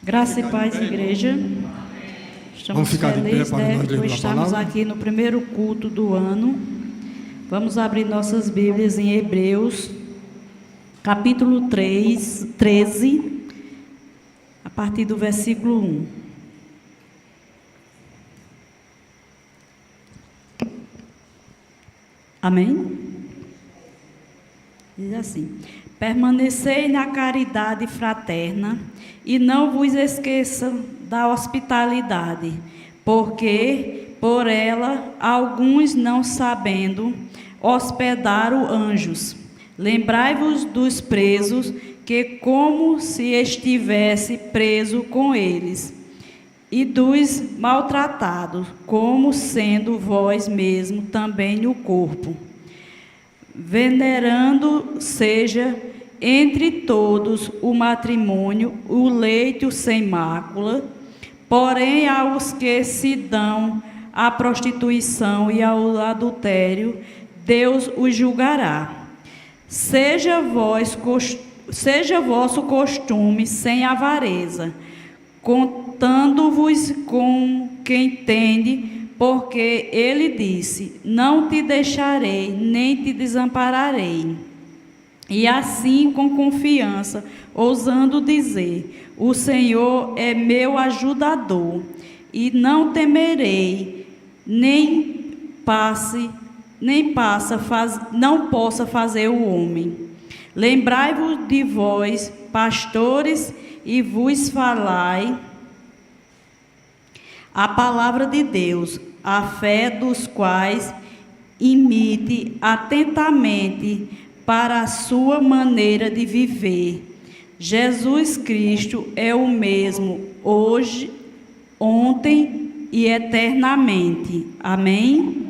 Graça e paz, igreja. Estamos felizes, por estarmos aqui no primeiro culto do ano. Vamos abrir nossas Bíblias em Hebreus, capítulo 13, a partir do versículo 1. Amém? Diz assim: permanecei na caridade fraterna e não vos esqueçam da hospitalidade, porque por ela alguns, não sabendo, hospedaram anjos. Lembrai-vos dos presos, que como se estivesse preso com eles, e dos maltratados, como sendo vós mesmo também no corpo. Venerando seja entre todos o matrimônio, o leito sem mácula, porém aos que se dão à prostituição e ao adultério, Deus os julgará. Seja vosso costume sem avareza, contando-vos com quem tende, porque ele disse: não te deixarei, nem te desampararei. E assim, com confiança, ousando dizer: o Senhor é meu ajudador, e não temerei, não possa fazer o homem. Lembrai-vos de vós, pastores, e vos falai a palavra de Deus, a fé dos quais imite atentamente para a sua maneira de viver. Jesus Cristo é o mesmo hoje, ontem e eternamente. Amém?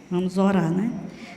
Vamos orar, né?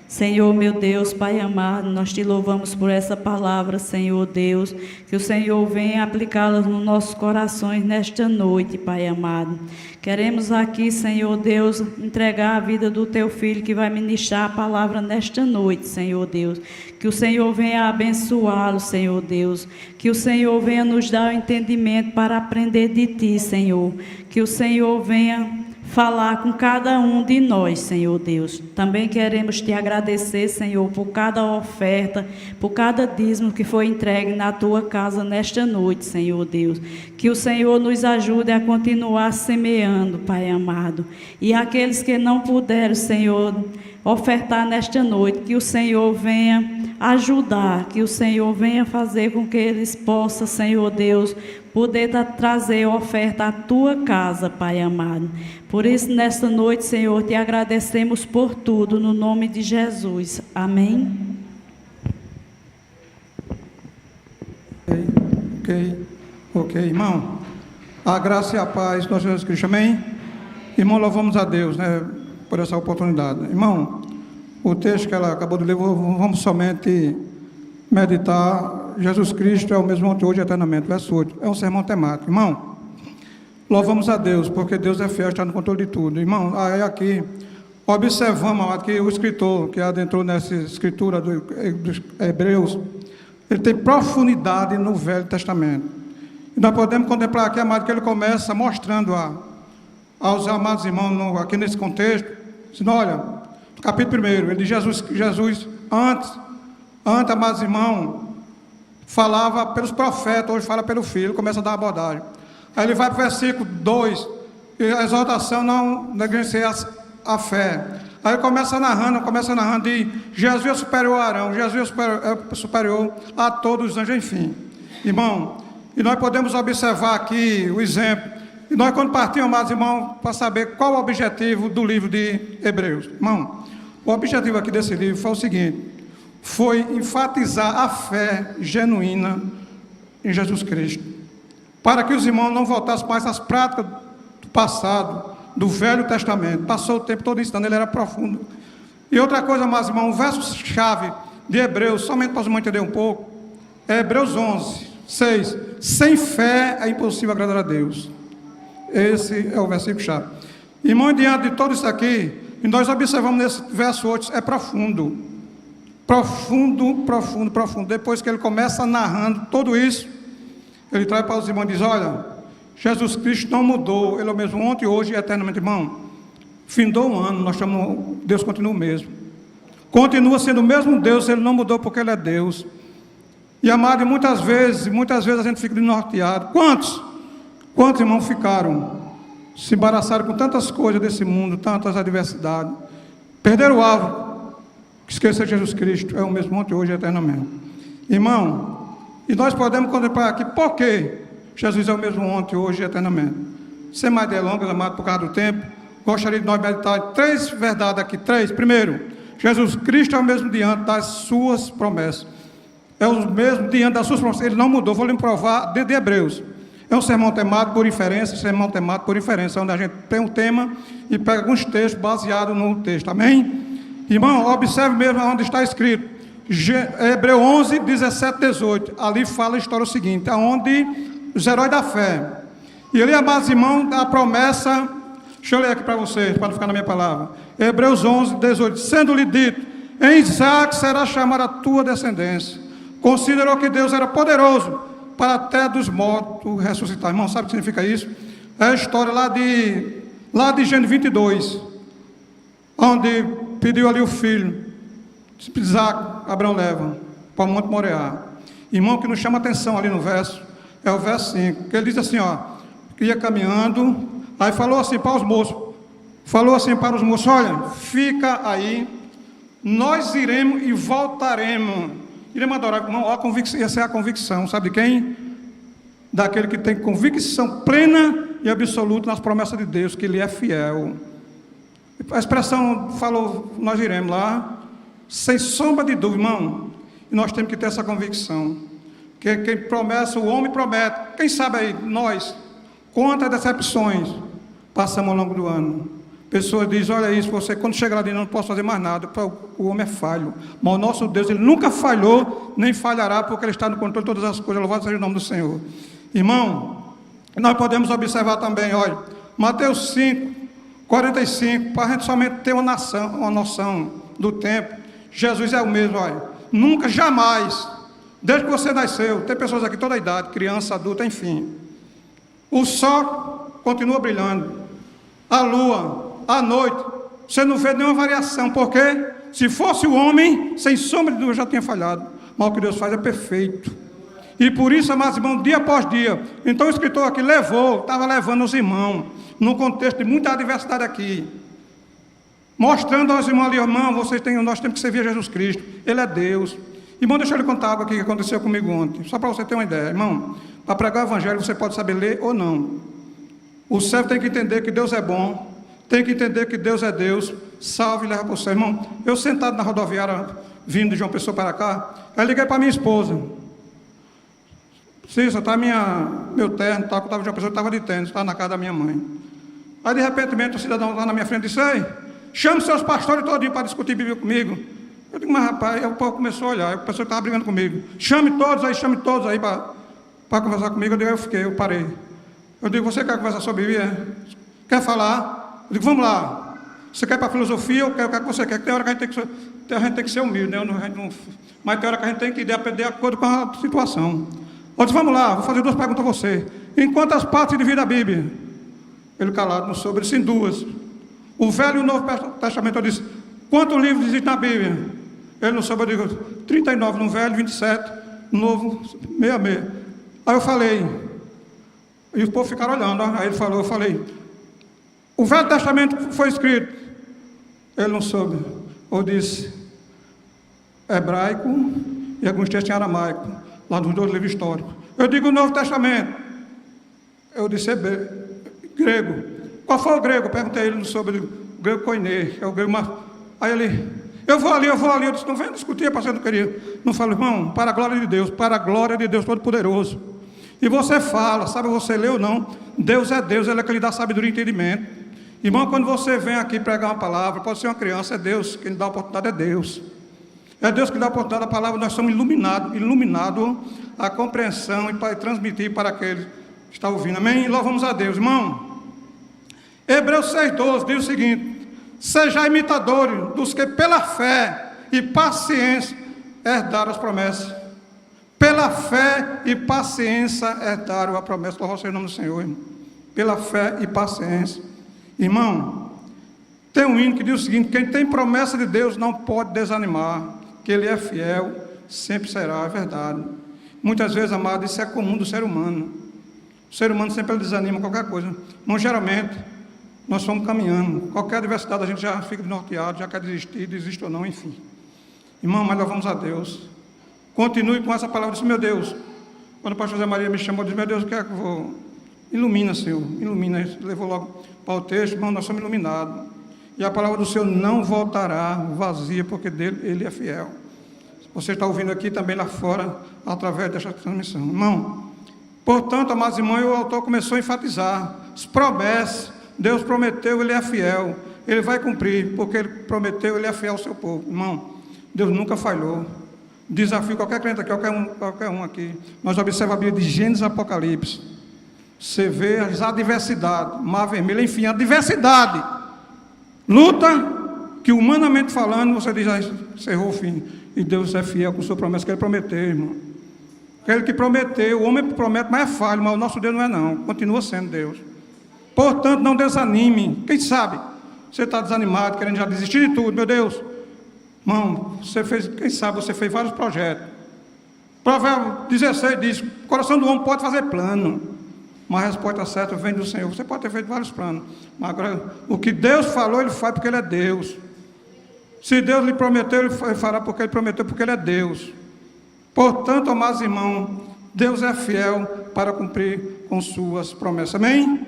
Senhor, meu Deus, Pai amado, nós te louvamos por essa palavra, Senhor Deus, que o Senhor venha aplicá-la nos nossos corações nesta noite, Pai amado. Queremos aqui, Senhor Deus, entregar a vida do teu filho que vai ministrar a palavra nesta noite, Senhor Deus. Que o Senhor venha abençoá-lo, Senhor Deus. Que o Senhor venha nos dar o entendimento para aprender de ti, Senhor. Que o Senhor venha falar com cada um de nós, Senhor Deus. Também queremos te agradecer, Senhor, por cada oferta, por cada dízimo que foi entregue na tua casa nesta noite, Senhor Deus. Que o Senhor nos ajude a continuar semeando, Pai amado. E aqueles que não puderam, Senhor, ofertar nesta noite, que o Senhor venha ajudar, que o Senhor venha fazer com que eles possam, Senhor Deus, poder trazer oferta à tua casa, Pai amado. Por isso, nesta noite, Senhor, te agradecemos por tudo, no nome de Jesus. Amém. Ok, irmão. A graça e a paz do nosso Jesus Cristo, amém? Irmão, louvamos a Deus, né, por essa oportunidade. Irmão, o texto que ela acabou de ler, vamos somente meditar. Jesus Cristo é o mesmo ontem, hoje e eternamente. Verso 8. É um sermão temático. Irmão, louvamos a Deus, porque Deus é fiel, está no controle de tudo. Irmão, aí aqui, observamos que o escritor que adentrou nessa escritura dos Hebreus, ele tem profundidade no Velho Testamento. E nós podemos contemplar aqui, amado, que ele começa mostrando aos amados irmãos, aqui nesse contexto, dizendo, olha, no capítulo 1, ele diz: Jesus antes, amados irmãos, falava pelos profetas, hoje fala pelo Filho, começa a dar abordagem. Aí ele vai para o versículo 2, a exortação não negligenciar a fé. Aí ele começa narrando de Jesus é superior a Arão, Jesus é superior a todos os anjos, enfim. Irmão, e nós podemos observar aqui o exemplo, e nós quando partimos, amados irmãos, para saber qual o objetivo do livro de Hebreus. Irmão, o objetivo aqui desse livro foi o seguinte: foi enfatizar a fé genuína em Jesus Cristo, para que os irmãos não voltassem mais às práticas do passado, do Velho Testamento. Passou o tempo todo ensinando, ele era profundo. E outra coisa, mais irmão, o verso-chave de Hebreus, somente para os irmãos entenderem um pouco, é Hebreus 11, 6. Sem fé é impossível agradar a Deus. Esse é o versículo-chave. Irmão, diante de tudo isso aqui, e nós observamos nesse verso 8, é profundo. Profundo. Depois que ele começa narrando tudo isso, ele traz para os irmãos e diz: olha, Jesus Cristo não mudou, Ele é o mesmo ontem, hoje e eternamente, irmão. Findou um ano, Deus continua o mesmo. Continua sendo o mesmo Deus, Ele não mudou porque Ele é Deus. E amado, muitas vezes a gente fica desnorteado. Quantos irmãos ficaram, se embaraçaram com tantas coisas desse mundo, tantas adversidades, perderam o alvo, esquecer Jesus Cristo, é o mesmo ontem, hoje e eternamente. Irmão, e nós podemos contemplar aqui, por quê? Jesus é o mesmo ontem, hoje e eternamente. Sem mais delongas, amado, por causa do tempo, gostaria de nós meditar em 3 verdades aqui. 3. Primeiro, Jesus Cristo é o mesmo diante das suas promessas. É o mesmo diante das suas promessas. Ele não mudou. Vou lhe provar de Hebreus. É um sermão temático por inferência, onde a gente tem um tema e pega alguns textos baseados no texto. Amém? Irmão, observe mesmo onde está escrito. Hebreus 11, 17, 18. Ali fala a história seguinte, onde os heróis da fé. E ali, amados irmãos, a promessa, deixa eu ler aqui para vocês, para não ficar na minha palavra. Hebreus 11, 18. Sendo-lhe dito, em Isaac será chamada a tua descendência. Considerou que Deus era poderoso para até dos mortos ressuscitar. Irmão, sabe o que significa isso? É a história lá de Gênesis 22, onde pediu ali o filho, Isaac, Abraão leva para o Monte Moriá. Irmão, que nos chama atenção ali no verso, é o verso 5, que ele diz assim, que ia caminhando, aí falou assim para os moços, olha, fica aí, nós iremos e voltaremos, iremos adorar. Irmão, essa é a convicção, sabe de quem? Daquele que tem convicção plena e absoluta nas promessas de Deus, que Ele é fiel. A expressão falou, nós iremos lá, sem sombra de dúvida, irmão, e nós temos que ter essa convicção, que quem promete, o homem promete, quem sabe aí, nós, quantas decepções passamos ao longo do ano. Pessoas dizem, olha isso, você quando chega lá dentro não posso fazer mais nada, o homem é falho, mas o nosso Deus, Ele nunca falhou, nem falhará, porque Ele está no controle de todas as coisas, louvado seja o nome do Senhor. Irmão, nós podemos observar também, olha, Mateus 5, 45, para a gente somente ter uma noção do tempo. Jesus é o mesmo, olha, nunca, jamais, desde que você nasceu, tem pessoas aqui toda a idade, criança, adulta, enfim, o sol continua brilhando, a lua, a noite, você não vê nenhuma variação, porque se fosse o homem, sem sombra de dúvida já tinha falhado, mas o que Deus faz é perfeito, e por isso, amados irmãos, dia após dia, então o escritor aqui estava levando os irmãos, num contexto de muita adversidade aqui, mostrando aos irmãos ali, irmão, nós temos que servir a Jesus Cristo, Ele é Deus. Irmão, deixa eu lhe contar algo aqui que aconteceu comigo ontem, só para você ter uma ideia, irmão. Para pregar o evangelho você pode saber ler ou não. O servo tem que entender que Deus é bom, tem que entender que Deus é Deus, salve e leva para o céu. Irmão, eu sentado na rodoviária, vindo de João Pessoa para cá, aí liguei para minha esposa. Cícero, está meu terno, que estava de João Pessoa, estava de tênis, estava na casa da minha mãe. Aí de repente o cidadão lá na minha frente disse, ei, chame seus pastores todinhos para discutir Bíblia comigo. Eu digo, mas rapaz, aí o povo começou a olhar, a pessoa estava brigando comigo. Chame todos aí para conversar comigo. Eu parei. Eu digo, você quer conversar sobre Bíblia? Quer falar? Eu digo, vamos lá. Você quer ir para a filosofia ou quer o que você quer? Tem hora que a gente tem que ser humilde, né? Mas tem hora que a gente tem que aprender de acordo com a situação. Eu disse, vamos lá, vou fazer 2 perguntas a você. Em quantas partes divide a Bíblia? Ele calado não soube, ele disse em 2. O Velho e o Novo Testamento, eu disse, quantos livros existem na Bíblia? Ele não soube, eu digo, 39 no Velho, 27 no Novo, 66. Aí eu falei, e os povos ficaram olhando, aí ele falou, eu falei, o Velho Testamento foi escrito, ele não soube, eu disse, hebraico e alguns textos em aramaico, lá nos 2 livros históricos. Eu digo o Novo Testamento, eu disse grego. Qual foi o grego? Eu perguntei a ele, não soube, eu digo, o grego koiné, é o grego mais... Aí ele, eu vou ali, eu disse, não vem discutir, pastor, não queria. Não falo, irmão, para a glória de Deus Todo-Poderoso. E você fala, sabe você lê ou não, Deus é Deus, Ele é que lhe dá sabedoria e entendimento. Irmão, quando você vem aqui pregar uma palavra, pode ser uma criança, é Deus, quem lhe dá a oportunidade é Deus. É Deus que dá a oportunidade da palavra, nós somos iluminados a compreensão e para transmitir para aquele que está ouvindo. Amém? E louvamos a Deus, irmão. Hebreus 6,12 diz o seguinte, sejam imitadores dos que pela fé e paciência herdaram as promessas. Pela fé e paciência herdaram a promessa. Louvado seja o nome do Senhor, irmão. Pela fé e paciência. Irmão, tem um hino que diz o seguinte: quem tem promessa de Deus não pode desanimar, que Ele é fiel, sempre será, é verdade. Muitas vezes, amado, isso é comum do ser humano. O ser humano sempre desanima qualquer coisa. Mas geralmente, nós vamos caminhando. Qualquer adversidade a gente já fica desnorteado, já quer desistir, desiste ou não, enfim. Irmão, mas louvamos a Deus. Continue com essa palavra. Disse: meu Deus, quando o pastor José Maria me chamou, disse: meu Deus, o que é que eu vou? Ilumina, Senhor, ilumina. Levou logo para o texto. Irmão, nós somos iluminados. E a palavra do Senhor não voltará vazia, porque dele Ele é fiel. Você está ouvindo aqui também lá fora, através desta transmissão. Irmão, portanto, amados irmãos, o autor começou a enfatizar as promessas. Deus prometeu, Ele é fiel. Ele vai cumprir, porque Ele prometeu, Ele é fiel ao seu povo. Irmão, Deus nunca falhou. Desafio qualquer crente aqui, qualquer um aqui. Nós observamos a Bíblia de Gênesis e Apocalipse. Você vê as adversidades, mar vermelho, enfim, a adversidade. Luta que, humanamente falando, você diz: encerrou o fim. E Deus é fiel com sua promessa que Ele prometeu, irmão. Aquele que prometeu, o homem promete, mas é falho, mas o nosso Deus não é não. Continua sendo Deus. Portanto, não desanime. Quem sabe você está desanimado, querendo já desistir de tudo, meu Deus. Irmão, você fez, quem sabe você fez vários projetos. Provérbio 16 diz: o coração do homem pode fazer plano, mas a resposta certa vem do Senhor. Você pode ter feito vários planos, mas agora o que Deus falou, Ele faz porque Ele é Deus. Se Deus lhe prometeu, Ele fará porque Ele prometeu, porque Ele é Deus. Portanto, amados irmãos, Deus é fiel para cumprir com suas promessas. Amém?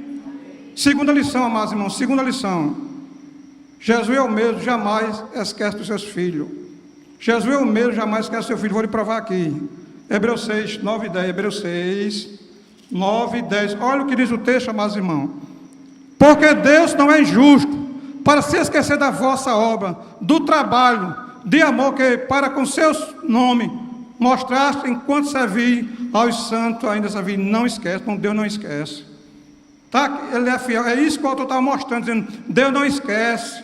Segunda lição, amados irmãos, segunda lição. Jesus é o mesmo, jamais esquece dos seus filhos. Jesus é o mesmo, jamais esquece do seu filho. Vou lhe provar aqui. Hebreus 6, 9 e 10. Hebreus 6, 9 e 10. Olha o que diz o texto, amados irmãos. Porque Deus não é injusto para se esquecer da vossa obra, do trabalho, de amor que para com seus nomes mostraste enquanto servi aos santos, ainda servi. Não esquece, não, Deus não esquece. Tá? Ele é fiel. É isso que o autor estava mostrando, dizendo: Deus não esquece.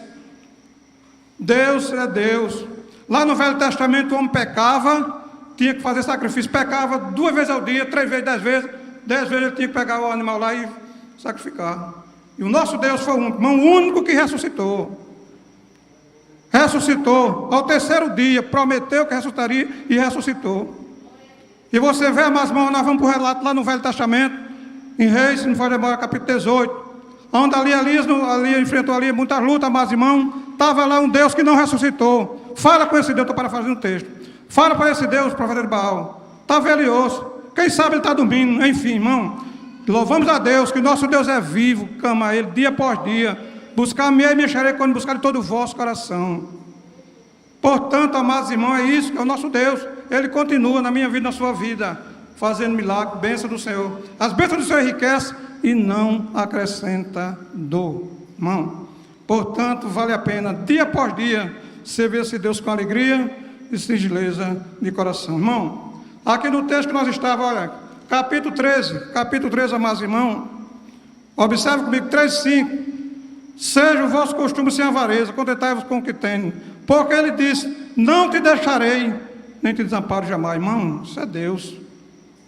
Deus é Deus. Lá no Velho Testamento o homem pecava, tinha que fazer sacrifício, pecava 2 vezes ao dia, 3 vezes, 10 vezes. 10 vezes ele tinha que pegar o animal lá e sacrificar. E o nosso Deus foi o único que ressuscitou. Ressuscitou. Ao 3º dia, prometeu que ressuscitaria e ressuscitou. E você vê, mas nós vamos para o relato lá no Velho Testamento, em Reis, se não for lembrar, capítulo 18. Onde ali enfrentou ali muitas lutas, mas irmão, estava lá um Deus que não ressuscitou. Fala com esse Deus, estou parafraseando o texto. Fala para esse Deus, profeta de Baal. Está velho e osso. Quem sabe ele está dormindo, enfim, irmão. Louvamos a Deus, que nosso Deus é vivo, clama a Ele dia após dia. Buscar-me e me acharei quando buscar de todo o vosso coração. Portanto, amados irmãos, é isso que é o nosso Deus. Ele continua na minha vida, na sua vida, fazendo milagre, bênção do Senhor. As bênçãos do Senhor enriquecem e não acrescenta dor. Irmão, portanto, vale a pena, dia após dia, servir esse Deus com alegria e singeleza de coração. Irmão, aqui no texto que nós estávamos, olha, capítulo 13, amados irmãos, observe comigo, 3:5. Seja o vosso costume sem avareza, contentai-vos com o que tem, porque Ele disse: não te deixarei, nem te desamparo jamais. Irmão, isso é Deus.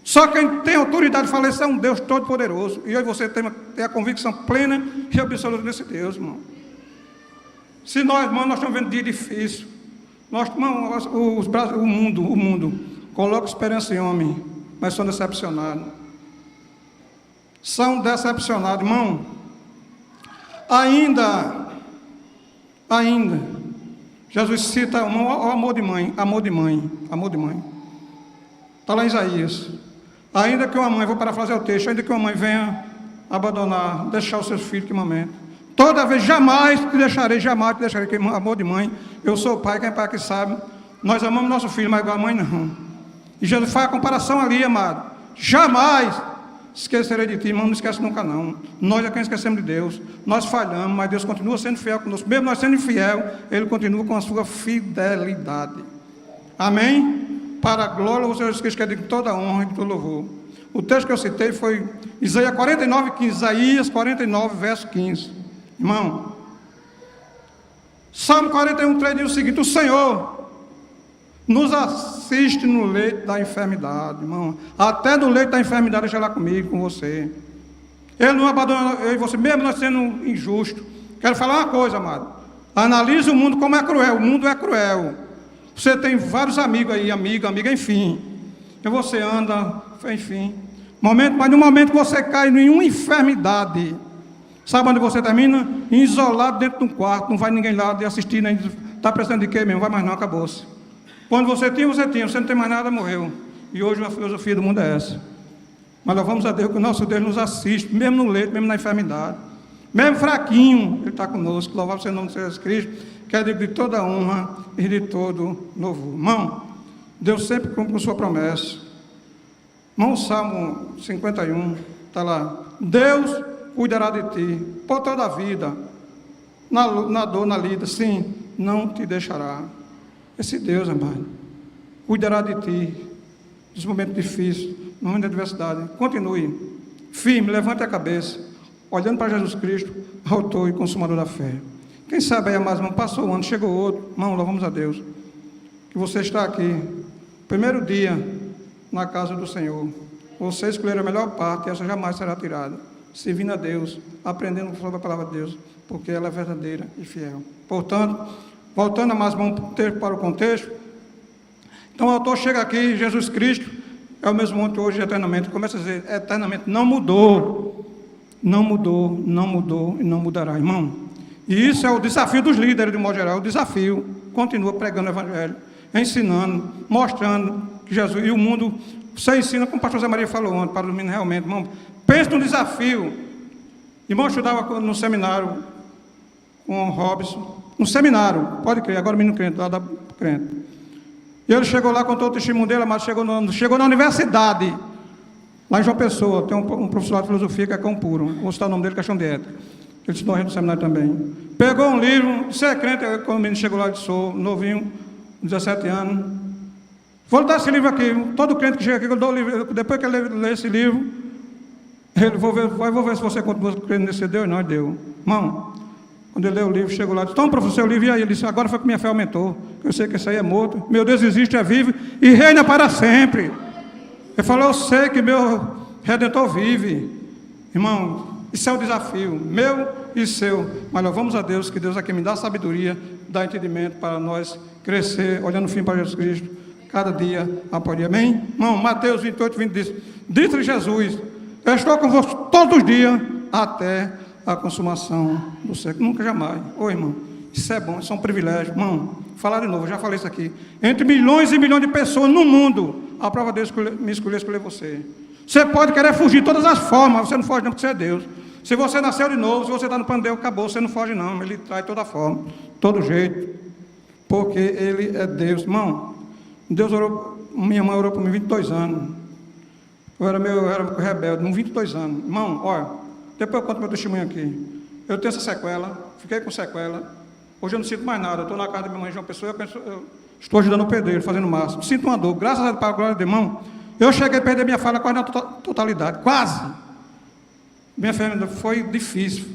Só quem tem autoridade de falar isso é um Deus todo-poderoso. E eu e você tem a convicção plena e absoluta desse Deus, irmão. Se nós, irmão, nós estamos vendo dia difícil. Nós, irmão, o mundo coloca esperança em homem, mas são decepcionados. São decepcionados, irmão. Ainda, Jesus cita o amor de mãe. Está lá em Isaías. Ainda que uma mãe, vou parafrasear o texto, ainda que uma mãe venha abandonar, deixar os seus filhos, que momento. Toda vez, jamais te deixarei, que amor de mãe. Eu sou o pai, quem é pai que sabe. Nós amamos nosso filho, mas igual a mãe não. E Jesus faz a comparação ali, amado. Jamais esquecerei de ti, irmão, não esquece nunca não. Nós é quem esquecemos de Deus. Nós falhamos, mas Deus continua sendo fiel conosco. Mesmo nós sendo infiel, Ele continua com a sua fidelidade. Amém? Para a glória do Senhor Jesus Cristo, que é de toda honra e de todo louvor. O texto que eu citei foi Isaías 49, 15. Isaías 49, verso 15. Irmão, Salmo 41, 3 diz o seguinte: o Senhor Nos assiste no leito da enfermidade, irmão. Até no leito da enfermidade, deixa lá comigo, com você. Ele não abandona eu e você, mesmo nós sendo injusto. Quero falar uma coisa, amado. Analise o mundo como é cruel. O mundo é cruel. Você tem vários amigos aí, amiga, enfim. E você anda, enfim. Mas no momento que você cai em uma enfermidade, sabe onde você termina? Isolado dentro de um quarto, não vai ninguém lá de assistir, nem está precisando de quê mesmo? Vai mais não, acabou-se. Quando você tinha, você não tem mais nada, morreu. E hoje a filosofia do mundo é essa. Mas louvamos a Deus que o nosso Deus nos assiste, mesmo no leito, mesmo na enfermidade. Mesmo fraquinho, Ele está conosco. Louvado seja o nome de Jesus Cristo, que é de toda honra e de todo louvor. Irmão, Deus sempre cumpre com sua promessa. Irmão, o Salmo 51, está lá. Deus cuidará de ti por toda a vida, na dor, na lida, sim, não te deixará. Esse Deus, amado, cuidará de ti nos momentos difíceis, no momento de adversidade. Continue firme, levante a cabeça, olhando para Jesus Cristo, autor e consumador da fé. Quem sabe aí, mais irmão, passou um ano, chegou outro. Irmão, louvamos a Deus que você está aqui, primeiro dia na casa do Senhor. Você escolher a melhor parte, e essa jamais será tirada. Servindo a Deus, aprendendo sobre a palavra de Deus, porque ela é verdadeira e fiel. Portanto, voltando a mais um texto para o contexto, então o autor chega aqui, Jesus Cristo é o mesmo ontem, hoje e eternamente. Começa a dizer, eternamente, não mudou, não mudou, não mudou e não mudará, irmão. E isso é o desafio dos líderes, de modo geral, o desafio. Continua pregando o Evangelho, ensinando, mostrando que Jesus, e o mundo, você ensina, como o pastor Zé Maria falou ontem, para os meninos realmente, irmão, pensa no desafio. Irmão, eu estudava no seminário com o Robson, no seminário, pode crer, agora o menino crente, lá da crente. E ele chegou lá, contou o testemunho dele, mas chegou na universidade, lá em João Pessoa, tem um professor de filosofia que é Cão Puro, vou citar o nome dele, questão de ética. Ele estudou no seminário também. Pegou um livro, você é crente, quando o menino chegou lá, disse, sou novinho, 17 anos. Vou dar esse livro aqui, todo crente que chega aqui, eu dou o livro, depois que ele lê esse livro, ele, vou ver se você continua crendo nesse Deus, não, deu. Irmão, quando ele leu o livro, chegou lá, disse, toma, professor, o livro, e aí ele disse, agora foi que minha fé aumentou, eu sei que esse aí é morto, meu Deus existe, é vivo, e reina para sempre. Ele falou, eu sei que meu Redentor vive. Irmão, isso é o desafio, meu e seu, mas louvamos a Deus, que Deus aqui me dá sabedoria, dá entendimento para nós crescer, olhando o fim para Jesus Cristo, cada dia após dia, amém? Irmão, Mateus 28, 20 diz, disse Jesus, eu estou convosco todos os dias, até a consumação do século, nunca jamais. Ô irmão, isso é bom, isso é um privilégio. Irmão, falar de novo, eu já falei isso aqui. Entre milhões e milhões de pessoas no mundo, a prova de Deus me escolher você. Você pode querer fugir de todas as formas, você não foge não, porque você é Deus. Se você nasceu de novo, se você está no plano de Deus, acabou, você não foge não, Ele traz toda forma, todo jeito, porque Ele é Deus. Irmão, Deus orou, minha mãe orou por mim 22 anos. Eu era rebelde, com 22 anos. Irmão, olha, depois eu conto meu testemunho aqui. Eu tenho essa sequela, fiquei com sequela. Hoje eu não sinto mais nada. Eu estou na casa da minha mãe, João Pessoa, eu estou ajudando o pedreiro, fazendo massa. Sinto uma dor, graças a Deus, para a glória de irmão. Eu cheguei a perder minha fala quase na totalidade, quase. Minha família foi difícil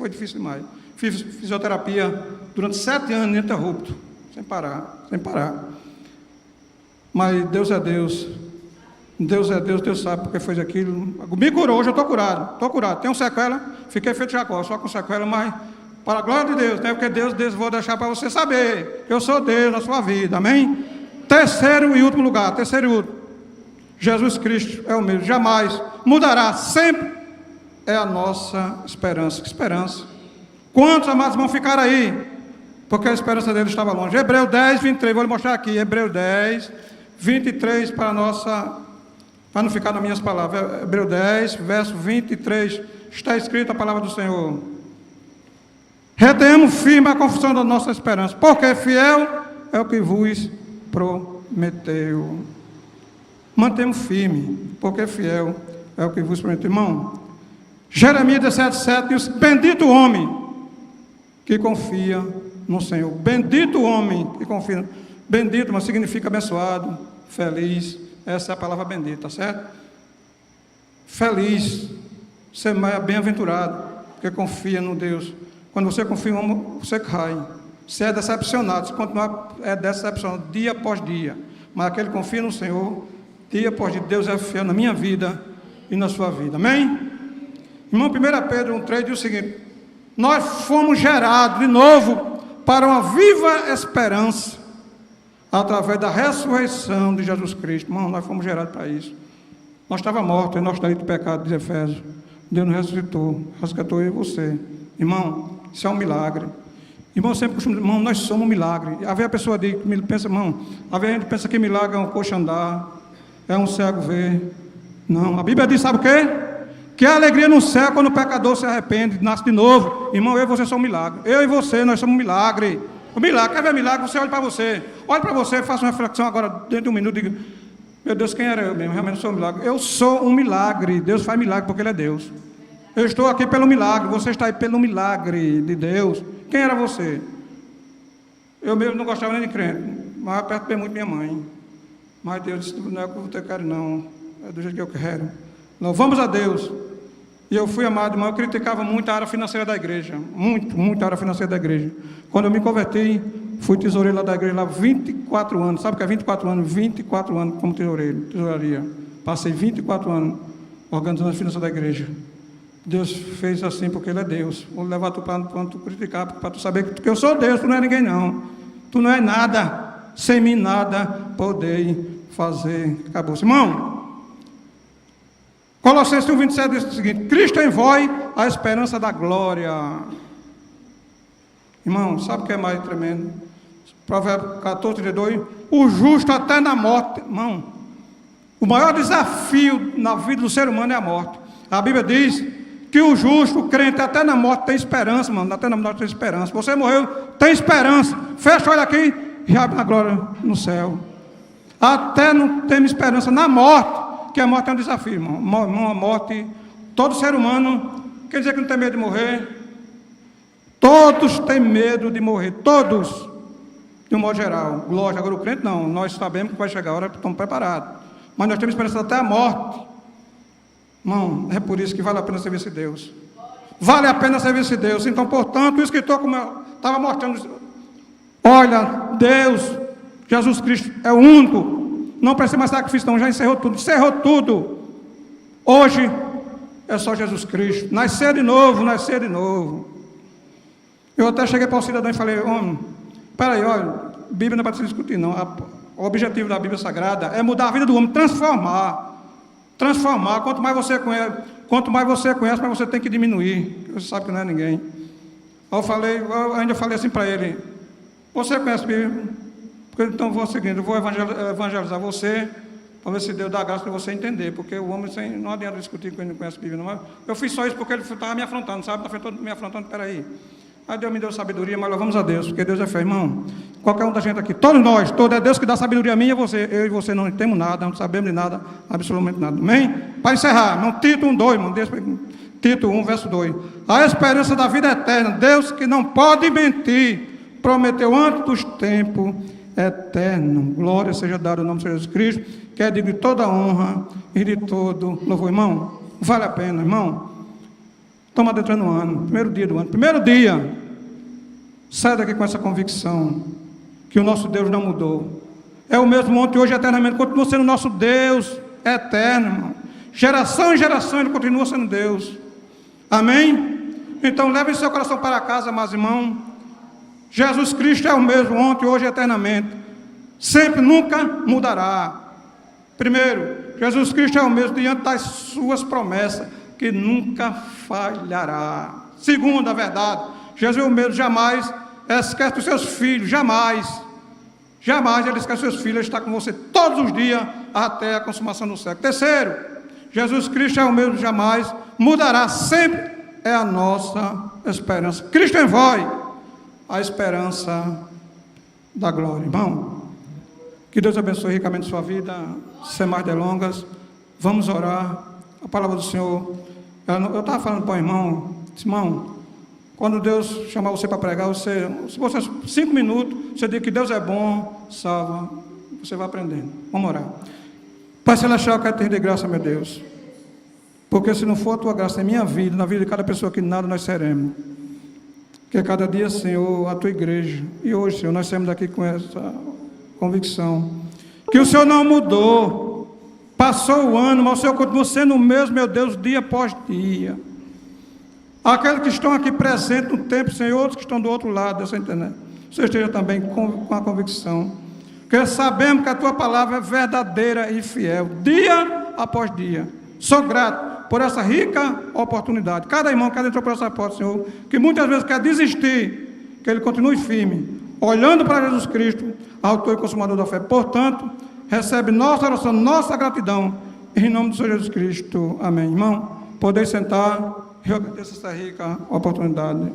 difícil demais. Fiz fisioterapia durante 7 anos ininterrupto, sem parar. Mas Deus é Deus. Deus é Deus, Deus sabe porque fez aquilo. Me curou, hoje eu estou curado. Tenho sequela, fiquei feito Jacó, só com sequela, mas para a glória de Deus, né? Porque Deus vou deixar para você saber que eu sou Deus na sua vida, amém? Terceiro e último lugar, Jesus Cristo é o mesmo, jamais mudará, sempre é a nossa esperança. Que esperança? Quantos amados vão ficar aí? Porque a esperança deles estava longe. Hebreus 10, 23, vou lhe mostrar aqui, Hebreus 10, 23 para não ficar nas minhas palavras, Hebreus 10, verso 23, está escrita a palavra do Senhor. Retenhamos firme a confissão da nossa esperança, porque fiel é o que vos prometeu. Mantemos firme, porque fiel é o que vos prometeu. Irmão, Jeremias 17, 7 diz, bendito o homem que confia no Senhor. Bendito o homem que confia. Bendito, mas significa abençoado, feliz. Essa é a palavra bendita, certo? Feliz, você é bem-aventurado, porque confia no Deus. Quando você confia em um homem, você cai. Você é decepcionado, se continuar é decepcionado dia após dia. Mas aquele que confia no Senhor, dia após dia, Deus é fiel na minha vida e na sua vida. Amém? Irmão, 1 Pedro 1,3 diz o seguinte: nós fomos gerados de novo para uma viva esperança, através da ressurreição de Jesus Cristo. Irmão, nós fomos gerados para isso. Nós estávamos mortos em nosso delito de pecado, diz Efésios. Deus nos ressuscitou eu e você. Irmão, isso é um milagre. Irmão, sempre costumo dizer, irmão, nós somos um milagre. Às vezes a pessoa diz, pensa, irmão, às vezes a gente pensa que milagre é um coxo andar, é um cego ver. Não, a Bíblia diz, sabe o quê? Que a alegria no céu quando o pecador se arrepende, nasce de novo. Irmão, eu e você somos um milagre. Eu e você, nós somos um milagre. O milagre, quer ver milagre? Você olha para você. Olha para você, faça uma reflexão agora, dentro de um minuto, diga, meu Deus, quem era eu mesmo? Realmente sou um milagre. Eu sou um milagre. Deus faz milagre porque Ele é Deus. Eu estou aqui pelo milagre, você está aí pelo milagre de Deus. Quem era você? Eu mesmo não gostava nem de crente, mas eu perturbei muito minha mãe. Mas Deus disse, não é o que eu quero não, é do jeito que eu quero. Louvamos a Deus. E eu fui amado, mas eu criticava muito a área financeira da igreja. Muito a área financeira da igreja. Quando eu me converti, fui tesoureiro lá da igreja, lá 24 anos. Sabe o que é 24 anos? 24 anos como tesoureiro, tesouraria. Passei 24 anos organizando as finanças da igreja. Deus fez assim porque Ele é Deus. Vou levar tu para tu criticar, para tu saber que eu sou Deus, tu não é ninguém não. Tu não é nada, sem mim nada podei fazer. Acabou. Irmão, Colossenses 1,27 diz o seguinte: Cristo em vós, a esperança da glória. Irmão, sabe o que é mais tremendo? Provérbios 14:32, o justo até na morte. Irmão, o maior desafio na vida do ser humano é a morte. A Bíblia diz que o justo, o crente, até na morte tem esperança, mano. Até na morte tem esperança. Você morreu, tem esperança. Fecha o olho aqui e abre a glória no céu. Até não tem esperança na morte, que a morte é um desafio, irmão. Uma morte, todo ser humano, quer dizer que não tem medo de morrer? Todos têm medo de morrer, todos, de um modo geral. Lógico, agora o crente não. Nós sabemos que vai chegar a hora, estamos preparados. Mas nós temos esperança até a morte. Irmão, é por isso que vale a pena servir esse Deus. Vale a pena servir esse Deus. Então, portanto, o escritor, como eu estava mostrando, olha, Deus, Jesus Cristo é o único. Não precisa mais sacrifício, não. Já encerrou tudo. Encerrou tudo. Hoje é só Jesus Cristo. Nascer de novo, nascer de novo. Eu até cheguei para o cidadão e falei, homem, peraí, olha, Bíblia não é para se discutir, não. O objetivo da Bíblia Sagrada é mudar a vida do homem, transformar. Quanto mais você conhece, mais você tem que diminuir. Você sabe que não é ninguém. Eu ainda falei assim para ele: você conhece a Bíblia? Então vou seguindo, eu vou evangelizar você, para ver se Deus dá graça para você entender, porque o homem não adianta discutir com ele não conhece a Bíblia. Não. Eu fiz só isso porque ele estava me afrontando, sabe? Estava me afrontando, peraí. Aí Deus me deu sabedoria, mas louvamos a Deus, porque Deus é fé, irmão. Qualquer um da gente aqui, todos nós, é Deus que dá sabedoria a mim e a você. Eu e você não temos nada, não sabemos de nada, absolutamente nada. Amém? Para encerrar, não, Tito 1:2, irmão. Tito 1, verso 2. A esperança da vida eterna, Deus que não pode mentir, prometeu antes dos tempos eterno. Glória seja dada ao nome de Jesus Cristo, que é digno de toda honra e de todo louvor. Irmão, vale a pena, irmão. Estamos adentrando um ano, primeiro dia do ano. Primeiro dia, sai daqui com essa convicção que o nosso Deus não mudou. É o mesmo ontem, hoje, eternamente. Continua sendo nosso Deus eterno, irmão. Geração em geração Ele continua sendo Deus. Amém? Então leve seu coração para casa, meus irmãos. Jesus Cristo é o mesmo ontem, hoje, eternamente. Sempre, nunca mudará. Primeiro, Jesus Cristo é o mesmo diante das suas promessas, que nunca falhará. Segundo, a verdade, Jesus é o mesmo, jamais esquece dos seus filhos, jamais Ele esquece dos seus filhos, Ele está com você todos os dias, até a consumação do século. Terceiro, Jesus Cristo é o mesmo, jamais mudará, sempre é a nossa esperança. Cristo em vós, a esperança da glória. Irmão, que Deus abençoe ricamente sua vida, sem mais delongas, vamos orar. A palavra do Senhor, eu estava falando para o irmão, quando Deus chamar você para pregar, se você 5 minutos, você diz que Deus é bom, salva, você vai aprendendo. Vamos orar. Pai Celestial, eu quero te render graça, meu Deus, porque se não for a tua graça em minha vida, na vida de cada pessoa aqui, nada nós seremos. que cada dia, Senhor, a tua igreja, e hoje, Senhor, nós saímos daqui com essa convicção, que o Senhor não mudou, passou o ano, mas o Senhor continua sendo o mesmo, meu Deus, dia após dia. Aqueles que estão aqui presentes no tempo, Senhor, outros que estão do outro lado dessa internet, o Senhor esteja também com a convicção, que sabemos que a tua palavra é verdadeira e fiel, dia após dia. Sou grato por essa rica oportunidade. Cada irmão que entrou por essa porta, Senhor, que muitas vezes quer desistir, que ele continue firme, olhando para Jesus Cristo, autor e consumador da fé. Portanto, recebe nossa oração, nossa gratidão, em nome do Senhor Jesus Cristo. Amém. Irmão, podeis sentar, eu agradeço essa rica oportunidade.